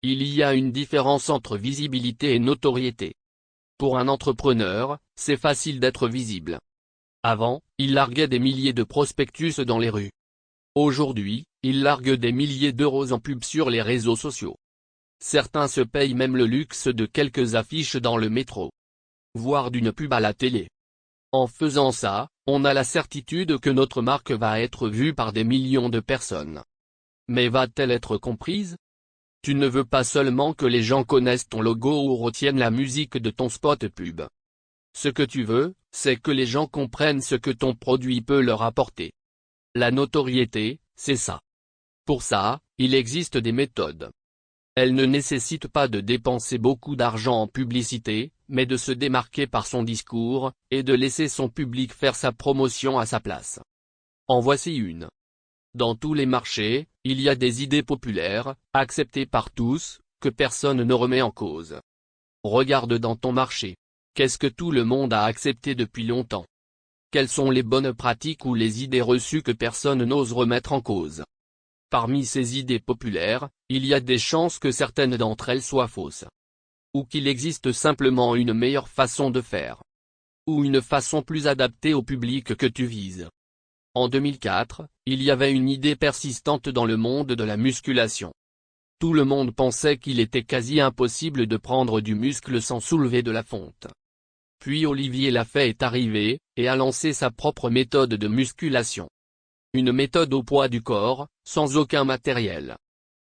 il y a une différence entre visibilité et notoriété. Pour un entrepreneur, c'est facile d'être visible. Avant, il larguait des milliers de prospectus dans les rues. Aujourd'hui, il largue des milliers d'euros en pub sur les réseaux sociaux. Certains se payent même le luxe de quelques affiches dans le métro, voire d'une pub à la télé. En faisant ça, on a la certitude que notre marque va être vue par des millions de personnes. Mais va-t-elle être comprise? Tu ne veux pas seulement que les gens connaissent ton logo ou retiennent la musique de ton spot pub. Ce que tu veux, c'est que les gens comprennent ce que ton produit peut leur apporter. La notoriété, c'est ça. Pour ça, il existe des méthodes. Elle ne nécessite pas de dépenser beaucoup d'argent en publicité, mais de se démarquer par son discours, et de laisser son public faire sa promotion à sa place. En voici une. Dans tous les marchés, il y a des idées populaires, acceptées par tous, que personne ne remet en cause. Regarde dans ton marché. Qu'est-ce que tout le monde a accepté depuis longtemps? Quelles sont les bonnes pratiques ou les idées reçues que personne n'ose remettre en cause? Parmi ces idées populaires, il y a des chances que certaines d'entre elles soient fausses. Ou qu'il existe simplement une meilleure façon de faire. Ou une façon plus adaptée au public que tu vises. En 2004, il y avait une idée persistante dans le monde de la musculation. Tout le monde pensait qu'il était quasi impossible de prendre du muscle sans soulever de la fonte. Puis Olivier Lafay est arrivé, et a lancé sa propre méthode de musculation. Une méthode au poids du corps, sans aucun matériel.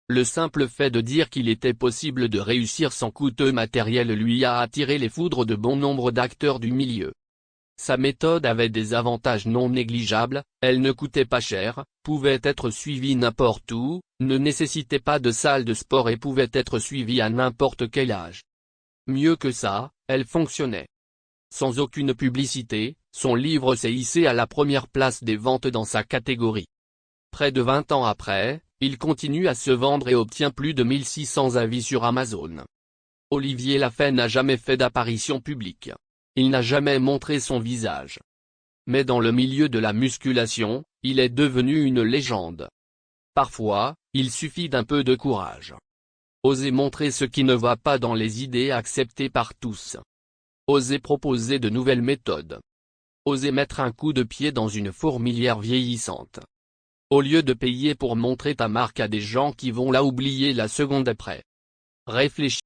Le simple fait de dire qu'il était possible de réussir sans coûteux matériel lui a attiré les foudres de bon nombre d'acteurs du milieu. Sa méthode avait des avantages non négligeables, elle ne coûtait pas cher, pouvait être suivie n'importe où, ne nécessitait pas de salle de sport et pouvait être suivie à n'importe quel âge. Mieux que ça, elle fonctionnait. Sans aucune publicité, son livre s'est hissé à la première place des ventes dans sa catégorie. Près de 20 ans après, il continue à se vendre et obtient plus de 1600 avis sur Amazon. Olivier Lafay n'a jamais fait d'apparition publique. Il n'a jamais montré son visage. Mais dans le milieu de la musculation, il est devenu une légende. Parfois, il suffit d'un peu de courage. Oser montrer ce qui ne va pas dans les idées acceptées par tous. Oser proposer de nouvelles méthodes. Oser mettre un coup de pied dans une fourmilière vieillissante. Au lieu de payer pour montrer ta marque à des gens qui vont la oublier la seconde après. Réfléchis.